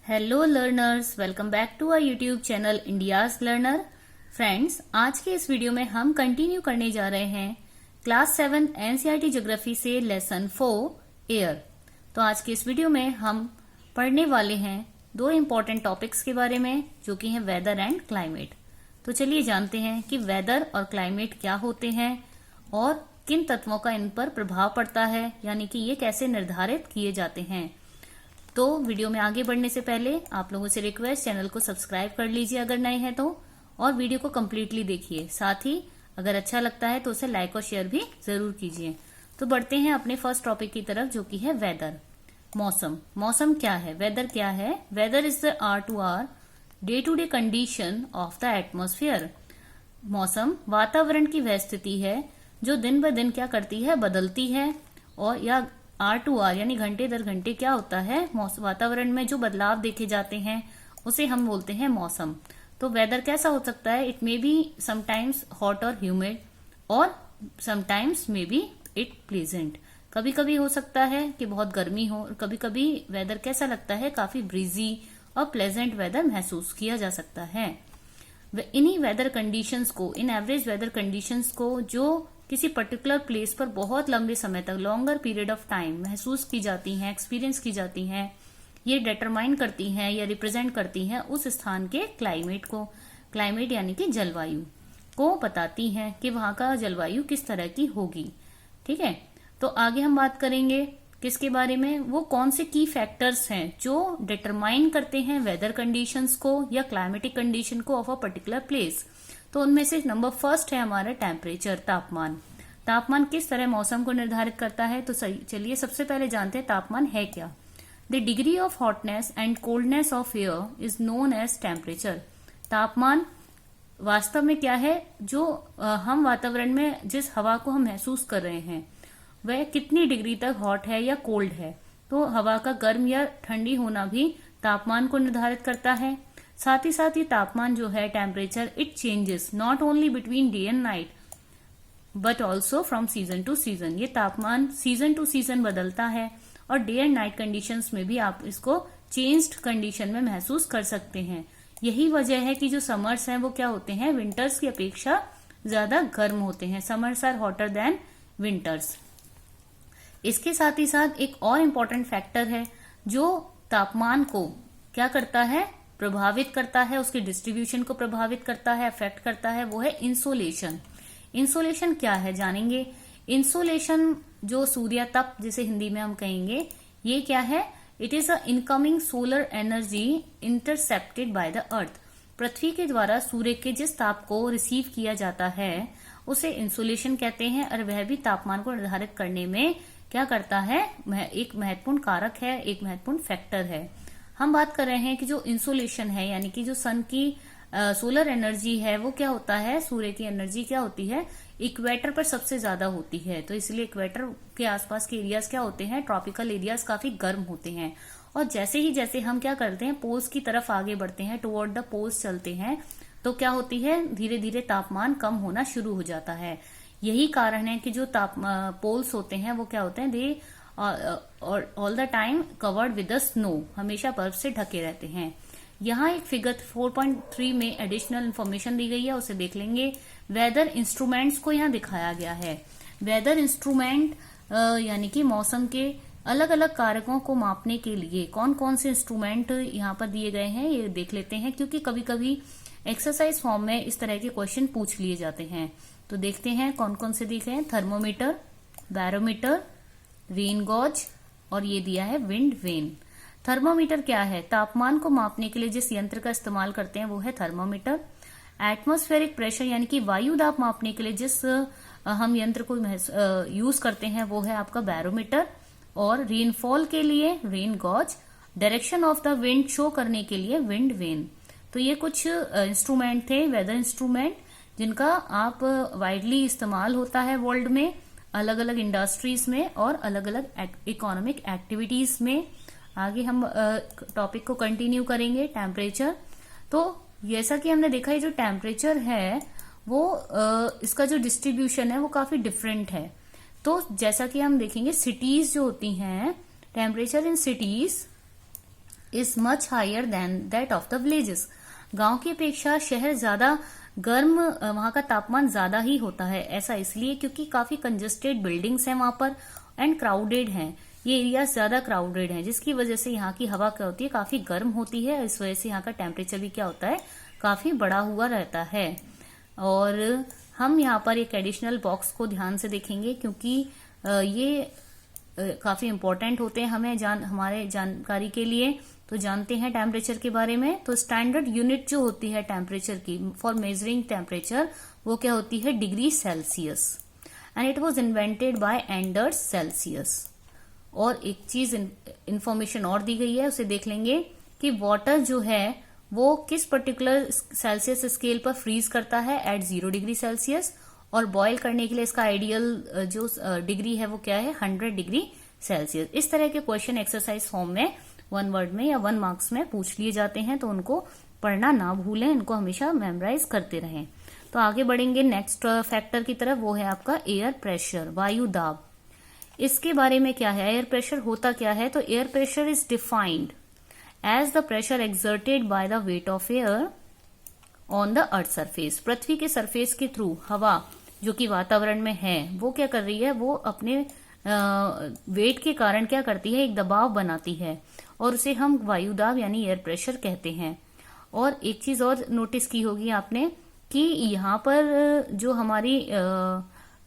Hello learners, welcome back to our YouTube channel India's learner. Friends, आज के इस video में हम कंटिन्यू करने जा रहे हैं क्लास 7 एनसीईआरटी ज्योग्राफी से लेसन 4 एयर। तो आज के इस वीडियो में हम पढ़ने वाले हैं दो इम्पोर्टेंट टॉपिक्स के बारे में, जो कि हैं वेदर एंड क्लाइमेट। तो चलिए जानते हैं कि वेदर और क्लाइमेट क्या होते हैं और किन तत्वों का इन पर प्रभाव पड़ता है, यानी कि ये कैसे निर्धारित किए जाते हैं। तो वीडियो में आगे बढ़ने से पहले आप लोगों से रिक्वेस्ट, चैनल को सब्सक्राइब कर लीजिए अगर नए हैं तो, और वीडियो को कम्प्लीटली देखिए। साथ ही अगर अच्छा लगता है तो उसे लाइक और शेयर भी जरूर कीजिए। तो बढ़ते हैं अपने फर्स्ट टॉपिक की तरफ, जो कि है वेदर, मौसम। मौसम क्या है, वेदर क्या है? Weather is the are to are day to day condition of the atmosphere. मौसम वातावरण की वह स्थिति है जो दिन ब दिन क्या करती है, बदलती है। और या आर टू आर यानी घंटे दर घंटे क्या होता है, वातावरण में जो बदलाव देखे जाते हैं उसे हम बोलते हैं मौसम। तो वेदर कैसा हो सकता है? It may be sometimes hot और ह्यूमिड और sometimes may be it pleasant. कभी कभी हो सकता है कि बहुत गर्मी हो, और कभी कभी वेदर कैसा लगता है, काफी ब्रीजी और प्लेजेंट वेदर महसूस किया जा सकता है। इन्हीं वेदर कंडीशंस को, इन एवरेज वेदर कंडीशंस को जो किसी पर्टिकुलर प्लेस पर बहुत लंबे समय तक, लॉन्गर पीरियड ऑफ टाइम महसूस की जाती हैं, एक्सपीरियंस की जाती हैं, ये डिटरमाइन करती हैं या रिप्रेजेंट करती हैं उस स्थान के क्लाइमेट को। क्लाइमेट यानी कि जलवायु को बताती हैं कि वहां का जलवायु किस तरह की होगी। ठीक है, तो आगे हम बात करेंगे किसके बारे में, वो कौन से की फैक्टर्स हैं जो डिटरमाइन करते हैं वेदर कंडीशंस को या क्लाइमेटिक कंडीशन को ऑफ अ पर्टिकुलर प्लेस। तो उनमें से नंबर फर्स्ट है हमारा टेम्परेचर, तापमान। तापमान किस तरह मौसम को निर्धारित करता है? तो चलिए सबसे पहले जानते हैं तापमान है क्या। The degree of hotness and coldness of air is known as temperature. तापमान वास्तव में क्या है, जो हम वातावरण में जिस हवा को हम महसूस कर रहे हैं वह कितनी डिग्री तक हॉट है या कोल्ड है। तो हवा का गर्म या ठंडी होना भी तापमान को निर्धारित करता है। साथ ही तापमान जो है, temperature, it changes not only between day and night but also from season two season. ये तापमान सीजन टू सीजन बदलता है और डे एंड नाइट कंडीशंस में भी आप इसको चेंज्ड कंडीशन में महसूस कर सकते हैं। यही वजह है कि जो समर्स हैं वो क्या होते हैं, विंटर्स की अपेक्षा ज्यादा गर्म होते हैं। Summers are hotter than winters. इसके साथ ही साथ एक और इम्पोर्टेंट फैक्टर है जो तापमान को क्या करता है, प्रभावित करता है, उसके डिस्ट्रीब्यूशन को प्रभावित करता है, अफेक्ट करता है, वो है इंसोलेशन। इंसोलेशन क्या है जानेंगे। इंसोलेशन जो सूर्यतप जिसे हिंदी में हम कहेंगे, ये क्या है? It is a incoming solar energy intercepted by the earth. पृथ्वी के द्वारा सूर्य के जिस ताप को रिसीव किया जाता है उसे इंसोलेशन कहते हैं, और वह भी तापमान को निर्धारित करने में क्या करता है, एक महत्वपूर्ण कारक है, एक महत्वपूर्ण फैक्टर है। हम बात कर रहे हैं कि जो इंसोलेशन है, यानी कि जो सन की सोलर एनर्जी है, वो क्या होता है, सूर्य की एनर्जी क्या होती है, इक्वेटर पर सबसे ज्यादा होती है। तो इसलिए इक्वेटर के आसपास के एरियाज क्या होते हैं, ट्रॉपिकल एरियाज काफी गर्म होते हैं। और जैसे हम क्या करते हैं, पोल्स की तरफ आगे बढ़ते हैं, टुवर्ड द पोल्स चलते हैं, तो क्या होती है, धीरे धीरे तापमान कम होना शुरू हो जाता है। यही कारण है कि जो पोल्स होते हैं वो क्या होते हैं, they all the time covered with the snow, हमेशा बर्फ से ढके रहते हैं। यहाँ एक फिगर 4.3 में एडिशनल इंफॉर्मेशन दी गई है, उसे देख लेंगे। वेदर इंस्ट्रूमेंट्स को यहाँ दिखाया गया है। वेदर इंस्ट्रूमेंट यानी कि मौसम के अलग अलग कारकों को मापने के लिए कौन कौन से इंस्ट्रूमेंट यहाँ पर दिए गए हैं, ये देख लेते हैं, क्योंकि कभी कभी एक्सरसाइज फॉर्म में इस तरह के क्वेश्चन पूछ लिए जाते हैं। तो देखते हैं कौन कौन से दिखे हैं। थर्मोमीटर, बैरोमीटर, रेन गॉज, और ये दिया है विंड वेन। थर्मोमीटर क्या है? तापमान को मापने के लिए जिस यंत्र का इस्तेमाल करते हैं वो है थर्मोमीटर। एटमॉस्फेरिक प्रेशर यानी कि वायु दाब मापने के लिए जिस हम यंत्र को यूज करते हैं वो है आपका बैरोमीटर। और रेनफॉल के लिए rain gauge, direction of the wind show करने के लिए विंड वेन। तो ये कुछ इंस्ट्रूमेंट थे, वेदर इंस्ट्रूमेंट, जिनका आप वाइडली इस्तेमाल होता है वर्ल्ड में, अलग अलग इंडस्ट्रीज में और अलग अलग इकोनॉमिक एक्टिविटीज में। आगे हम टॉपिक को कंटिन्यू करेंगे। टेम्परेचर, तो जैसा कि हमने देखा, ये जो टेम्परेचर है वो इसका जो डिस्ट्रीब्यूशन है वो काफी डिफरेंट है। तो जैसा कि हम देखेंगे, सिटीज जो होती हैं, temperature in cities is much higher than that of the villages. गांव की अपेक्षा शहर ज्यादा गर्म, वहां का तापमान ज्यादा ही होता है। ऐसा इसलिए क्योंकि काफी कंजेस्टेड बिल्डिंग्स हैं वहां पर एंड क्राउडेड हैं। ये एरिया ज्यादा क्राउडेड हैं, जिसकी वजह से यहाँ की हवा क्या होती है, काफी गर्म होती है। इस वजह से यहाँ का टेम्परेचर भी क्या होता है, काफी बढ़ा हुआ रहता है। और हम यहाँ पर एक एडिशनल बॉक्स को ध्यान से देखेंगे, क्योंकि ये काफी इंपॉर्टेंट होते हैं हमारे जानकारी के लिए। तो जानते हैं टेम्परेचर के बारे में। तो स्टैंडर्ड यूनिट जो होती है टेम्परेचर की फॉर मेजरिंग टेम्परेचर, वो क्या होती है, degree Celsius, and it was invented by Anders Celsius. और एक चीज इंफॉर्मेशन और दी गई है, उसे देख लेंगे कि वाटर जो है वो किस पर्टिकुलर सेल्सियस स्केल पर फ्रीज करता है, एट 0 डिग्री सेल्सियस। और बॉयल करने के लिए इसका आइडियल जो डिग्री है वो क्या है, 100 डिग्री सेल्सियस। इस तरह के क्वेश्चन एक्सरसाइज फॉर्म में 1 वर्ड में या 1 मार्क्स में पूछ लिए जाते हैं, तो उनको पढ़ना ना भूलें, इनको हमेशा मेमोराइज करते रहें। तो आगे बढ़ेंगे नेक्स्ट फैक्टर की तरफ, वो है आपका एयर प्रेशर, वायु दाब। इसके बारे में क्या है, एयर प्रेशर होता क्या है। तो air pressure is defined as the pressure exerted by the weight of air on the earth surface. पृथ्वी के सरफेस के थ्रू हवा जो कि वातावरण में है, वो क्या कर रही है, वो अपने वेट के कारण क्या करती है, एक दबाव बनाती है, और उसे हम वायुदाब यानी एयर प्रेशर कहते हैं। और एक चीज और नोटिस की होगी आपने कि यहाँ पर जो हमारी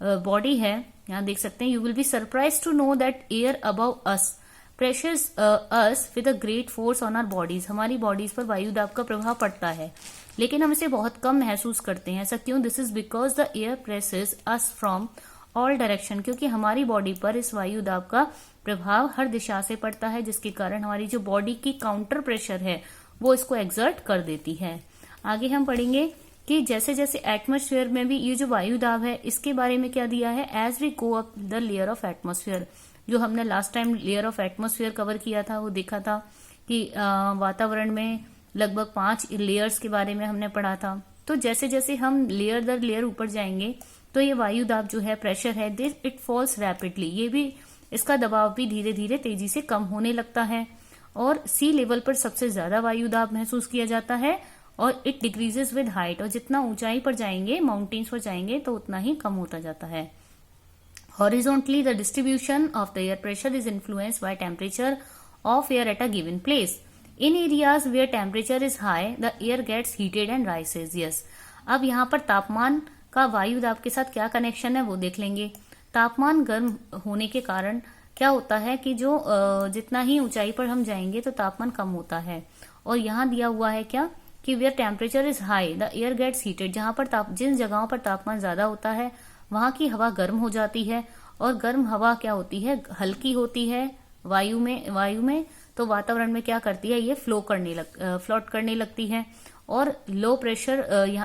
बॉडी है, यहाँ देख सकते हैं, you will be surprise to know that air above us pressures us with a great force on our bodies. हमारी बॉडीज पर वायुदाब का प्रभाव पड़ता है, लेकिन हम इसे बहुत कम महसूस करते हैं। ऐसा क्यों? This is because the air presses us from all direction, क्योंकि हमारी बॉडी पर इस वायुदाब का प्रभाव हर दिशा से पड़ता है, जिसके कारण हमारी जो बॉडी की काउंटर प्रेशर है वो इसको एक्सर्ट कर देती है। आगे हम पढ़ेंगे कि जैसे जैसे एटमॉस्फेयर में भी ये जो वायुदाब है, इसके बारे में क्या दिया है, as we go up the layer of atmosphere. जो हमने last time layer of atmosphere cover किया था, वो देखा था कि वातावरण में लगभग 5 लेयर्स के बारे में हमने पढ़ा था। तो जैसे जैसे हम लेयर दर लेयर ऊपर जाएंगे, तो ये वायुदाब जो है, प्रेशर है, दिस इट फॉल्स रैपिडली। ये भी, इसका दबाव भी धीरे धीरे तेजी से कम होने लगता है। और सी लेवल पर सबसे ज्यादा वायुदाब महसूस किया जाता है, और इट डिक्रीजेस विद हाइट। और जितना ऊंचाई पर जाएंगे, माउंटेन्स पर जाएंगे, तो उतना ही कम होता जाता है। Horizontally the distribution of the air pressure is influenced by temperature of air at a given place. In areas where temperature is high the air gets heated and rises. Yes, अब यहाँ पर तापमान का वायुदाब के साथ क्या कनेक्शन है वो देख लेंगे। तापमान गर्म होने के कारण क्या होता है कि जो जितना ही ऊंचाई पर हम जाएंगे तो तापमान कम होता है। और यहाँ दिया हुआ है क्या कि where temperature is high the air gets heated. जहां पर जिन जगहों पर तापमान ज्यादा होता है, वहां की हवा गर्म हो जाती है। और गर्म हवा क्या होती है, हल्की होती है वायु में तो वातावरण में क्या करती है, ये फ्लोट करने लगती है। और लो प्रेशर,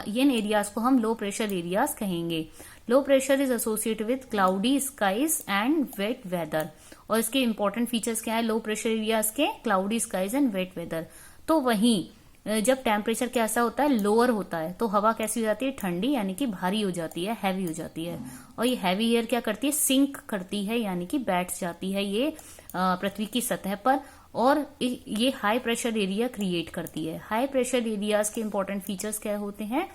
इन एरियाज को हम लो प्रेशर एरियाज कहेंगे। Low pressure is associated with cloudy skies and wet weather. और इसके इंपॉर्टेंट फीचर्स क्या है लो प्रेशर एरियाज के, cloudy skies and wet weather. तो वहीं जब टेम्परेचर कैसा होता है, लोअर होता है, तो हवा कैसी हो जाती है, ठंडी, यानी कि भारी हो जाती है, हैवी हो जाती है। और ये हैवी एयर क्या करती है, सिंक करती है, यानी कि बैठ जाती है ये पृथ्वी की सतह पर, और ये हाई प्रेशर एरिया क्रिएट करती है। हाई प्रेशर एरियाज के इंपॉर्टेंट फीचर्स क्या होते हैं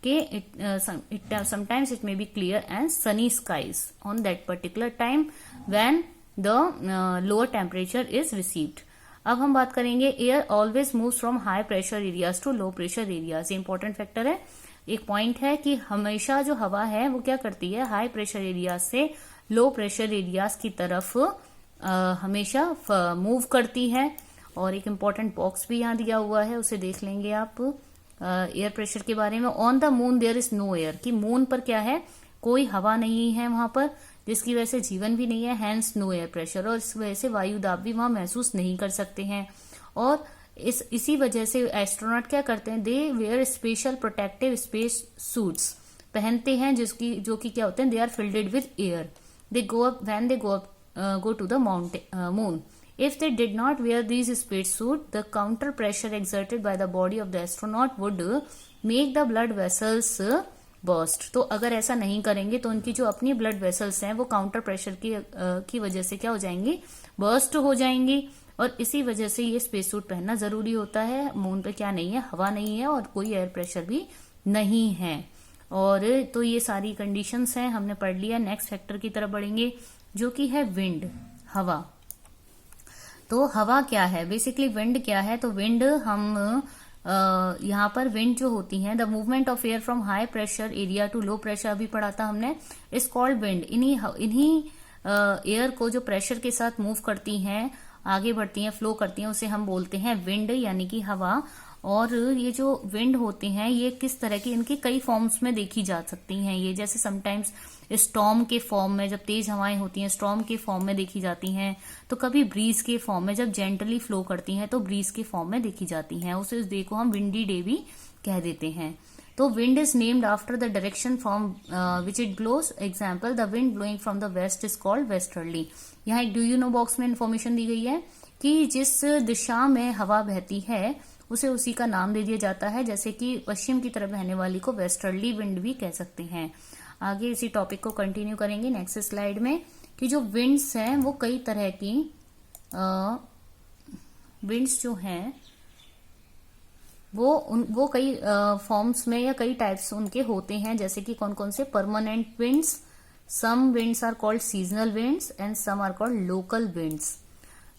कि sometimes it may be clear and sunny skies on that particular time when the lower temperature is received. अब हम बात करेंगे, air always moves from high pressure areas to low pressure areas. ये important factor है, एक point है कि हमेशा जो हवा है वो क्या करती है, हाई प्रेशर एरियाज से लो प्रेशर एरियाज की तरफ हमेशा मूव करती है। और एक इंपॉर्टेंट बॉक्स भी यहाँ दिया हुआ है, उसे देख लेंगे आप एयर प्रेशर के बारे में। On the moon there is no air, कि मून पर क्या है, कोई हवा नहीं है वहां पर, जिसकी वजह से जीवन भी नहीं है, हैंस नो एयर प्रेशर। और इस वजह से वायुदाब भी वहां महसूस नहीं कर सकते हैं। और इसी वजह से एस्ट्रोनॉट क्या करते हैं, they wear special protective space suits पहनते हैं, जो कि क्या होते हैं, they are filled with air. They go up when they go to the moon. If they did not wear these space suit, the counter pressure exerted by the body of the astronaut would make the blood vessels burst. तो अगर ऐसा नहीं करेंगे तो उनकी जो अपनी blood vessels हैं वो काउंटर प्रेशर की वजह से क्या हो जाएंगी, बर्स्ट हो जाएंगी। और इसी वजह से ये स्पेस सूट पहनना जरूरी होता है। मून पे क्या नहीं है, हवा नहीं है और कोई एयर प्रेशर भी नहीं है। और तो ये सारी कंडीशंस हैं, हमने पढ़ लिया। नेक्स्ट फैक्टर की तरफ बढ़ेंगे जो कि है विंड, हवा। तो हवा क्या है, बेसिकली विंड क्या है? तो विंड हम यहाँ पर विंड जो होती है, the movement of air from high pressure area to low pressure, अभी पढ़ा था हमने, इज कॉल्ड विंड। इन्हीं एयर को जो प्रेशर के साथ मूव करती हैं, आगे बढ़ती हैं, फ्लो करती हैं, उसे हम बोलते हैं विंड, यानी कि हवा। और ये जो विंड होते हैं ये किस तरह की, इनकी कई फॉर्म्स में देखी जा सकती हैं। ये जैसे समटाइम्स स्टॉर्म के फॉर्म में, जब तेज हवाएं होती हैं स्टॉर्म के फॉर्म में देखी जाती हैं। तो कभी ब्रीज के फॉर्म में, जब जेंटली फ्लो करती हैं तो ब्रीज के फॉर्म में देखी जाती हैं। उस डे को हम विंडी डे भी कह देते हैं। तो wind is named after the direction from which it blows. Example, the wind blowing from the west is called westerly. यहाँ एक डू यू नो बॉक्स में इन्फॉर्मेशन दी गई है कि जिस दिशा में हवा बहती है उसे उसी का नाम दे दिया जाता है। जैसे कि पश्चिम की तरफ बहने वाली को वेस्टर्ली विंड भी कह सकते हैं। आगे इसी टॉपिक को कंटिन्यू करेंगे नेक्स्ट स्लाइड में, कि जो विंड्स हैं वो कई तरह की विंड्स जो हैं वो कई फॉर्म्स में या कई टाइप्स उनके होते हैं। जैसे कि कौन कौन से? Permanent winds, some winds are called seasonal winds and some are called local winds.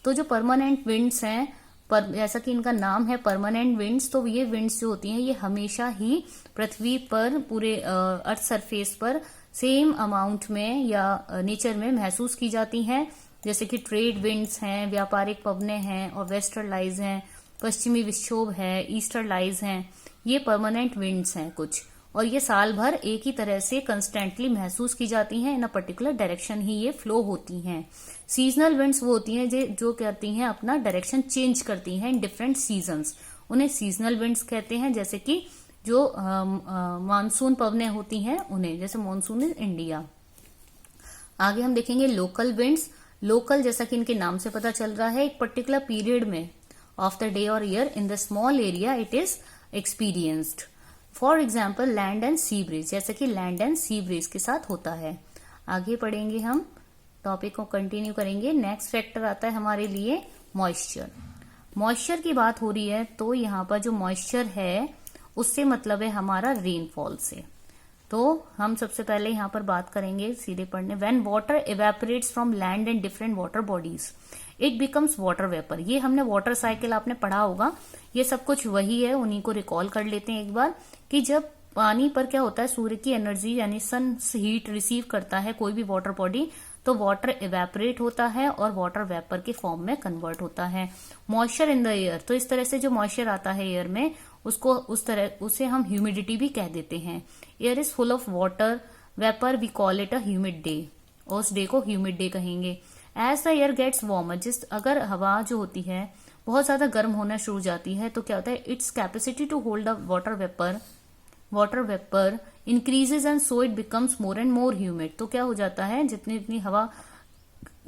तो जो परमानेंट विंड्स हैं, जैसा कि इनका नाम है परमानेंट विंड्स, तो ये विंड्स जो होती हैं ये हमेशा ही पृथ्वी पर, पूरे अर्थ सरफेस पर सेम अमाउंट में या नेचर में महसूस की जाती हैं। जैसे कि ट्रेड विंड्स हैं, व्यापारिक पवनें हैं, और वेस्टर्लाइज हैं, पश्चिमी विक्षोभ है, ईस्टरलाइज हैं। ये परमानेंट विंड्स हैं कुछ, और ये साल भर एक ही तरह से कंस्टेंटली महसूस की जाती हैं। इन अ पर्टिकुलर डायरेक्शन ही ये फ्लो होती हैं। सीजनल विंड्स वो होती हैं जो करती हैं अपना डायरेक्शन चेंज करती हैं इन डिफरेंट सीजन्स, उन्हें सीजनल विंड्स कहते हैं। जैसे कि जो मानसून पवनें होती हैं उन्हें, जैसे मानसून इन इंडिया। आगे हम देखेंगे लोकल विंड्स। लोकल, जैसा कि इनके नाम से पता चल रहा है, एक पर्टिकुलर पीरियड में ऑफ द डे और year in the small area it is experienced. For example land and sea breeze, जैसे कि लैंड एंड सी ब्रीज के साथ होता है। आगे पढ़ेंगे, हम टॉपिक को कंटिन्यू करेंगे। नेक्स्ट फैक्टर आता है हमारे लिए मॉइस्चर। मॉइस्चर की बात हो रही है तो यहाँ पर जो मॉइस्चर है उससे मतलब है हमारा रेनफॉल से। तो हम सबसे पहले यहाँ पर बात करेंगे सीधे पढ़ने। When water evaporates from land and different water bodies it becomes water vapour. ये हमने वाटर साइकिल आपने पढ़ा होगा, ये सब कुछ वही है, उन्हीं को रिकॉल कर लेते हैं एक बार। कि जब पानी पर क्या होता है, सूर्य की एनर्जी यानी सन हीट रिसीव करता है कोई भी वाटर बॉडी, तो वाटर इवेपोरेट होता है और वाटर वेपर के फॉर्म में कन्वर्ट होता है। मॉइस्चर इन द एयर, तो इस तरह से जो मॉइस्चर आता है एयर में उसे हम ह्यूमिडिटी भी कह देते हैं। Air is full of water vapour, we call it a humid day, और उस डे को ह्यूमिड डे कहेंगे। As the air gets warmer, अगर हवा जो होती है बहुत ज्यादा गर्म होना शुरू हो जाती है तो क्या होता है, its capacity to hold a water vapour increases and so it becomes more and more humid. तो क्या हो जाता है, जितनी हवा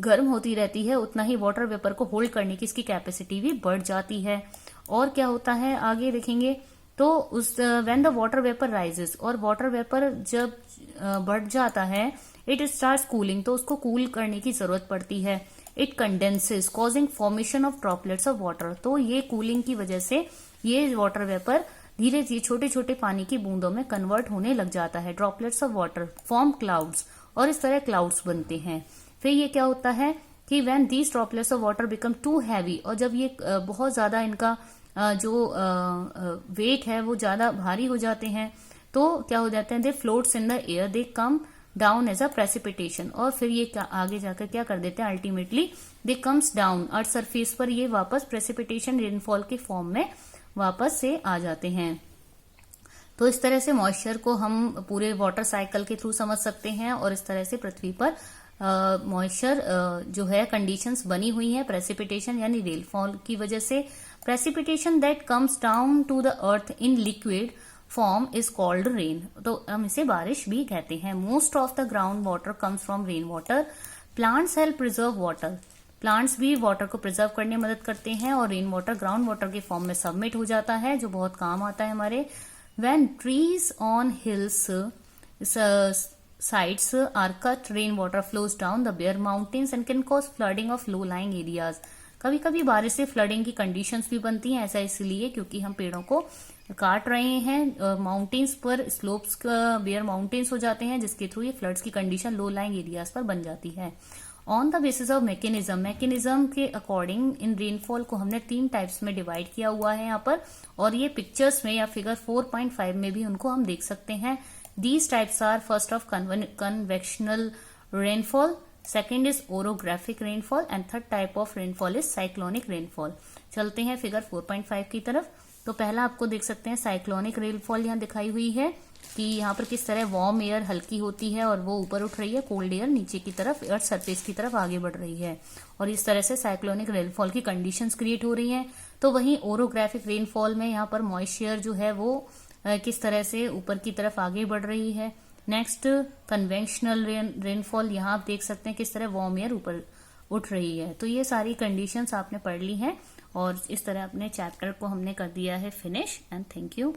गर्म होती रहती है उतना ही वाटर वेपर को होल्ड करने की इसकी कैपेसिटी भी बढ़ जाती है। और क्या होता है आगे देखेंगे, तो उस when the water vapour rises, और वाटर वेपर जब बढ़ जाता है, इट स्टार्ट्स कूलिंग, तो उसको कूल करने की जरूरत पड़ती है। It condenses causing formation of droplets of water, तो ये कूलिंग की वजह से ये वाटर वेपर धीरे धीरे छोटे छोटे पानी की बूंदों में कन्वर्ट होने लग जाता है। Droplets of water form clouds, और इस तरह क्लाउड्स बनते हैं। फिर ये क्या होता है कि when these droplets of water become too heavy, और जब ये बहुत ज्यादा इनका जो वेट है वो ज्यादा भारी हो जाते हैं, तो क्या हो जाते हैं, they floats in the air, they come down as a precipitation, और फिर ये आगे जाकर क्या कर देते हैं, ultimately they comes down earth surface पर, ये वापस प्रेसिपिटेशन रेनफॉल के फॉर्म में वापस से आ जाते हैं। तो इस तरह से मॉइस्चर को हम पूरे वाटर साइकिल के थ्रू समझ सकते हैं, और इस तरह से पृथ्वी पर मॉइस्चर जो है कंडीशंस बनी हुई है प्रेसिपिटेशन यानी रेनफॉल की वजह से। Precipitation that comes down to the earth in liquid form is called rain, तो हम इसे बारिश भी कहते हैं। Most of the ground water comes from rain water. Plants help preserve water, plants भी वाटर को प्रिजर्व करने में मदद करते हैं, और रेन वाटर ग्राउंड वाटर के फॉर्म में सबमिट हो जाता है, जो बहुत काम आता है हमारे। When trees on hills sides are cut, rainwater flows down the bare mountains and can cause flooding of low-lying areas. कभी कभी बारिश से फ्लडिंग की कंडीशंस भी बनती हैं, ऐसा इसलिए क्योंकि हम पेड़ों को काट रहे हैं। माउंटेन्स पर स्लोप्स बेयर माउंटेन्स हो जाते हैं, जिसके थ्रू ये फ्लड्स की कंडीशन लो लाइंग एरियाज पर बन जाती है। On the basis of mechanism के अकॉर्डिंग इन रेनफॉल को हमने 3 टाइप्स में डिवाइड किया हुआ है यहाँ पर, और ये पिक्चर्स में या फिगर 4.5 में भी उनको हम देख सकते हैं। These types are first of convectional rainfall, second is orographic rainfall and third type of rainfall is cyclonic rainfall. चलते हैं फिगर 4.5 की तरफ। तो पहला आपको देख सकते हैं साइक्लोनिक रेनफॉल यहाँ दिखाई हुई है कि यहाँ पर किस तरह वार्म एयर हल्की होती है और वो ऊपर उठ रही है, कोल्ड एयर नीचे की तरफ अर्थ सरफेस की तरफ आगे बढ़ रही है, और इस तरह से साइक्लोनिक रेनफॉल की कंडीशंस क्रिएट हो रही हैं। तो वहीं ओरोग्राफिक रेनफॉल में यहाँ पर मॉइस्चर जो है वो किस तरह से ऊपर की तरफ आगे बढ़ रही है। नेक्स्ट कन्वेंशनल रेनफॉल, यहाँ आप देख सकते हैं किस तरह वार्म एयर ऊपर उठ रही है। तो ये सारी कंडीशंस आपने पढ़ ली हैं और इस तरह अपने चैप्टर को हमने कर दिया है फिनिश। And thank you.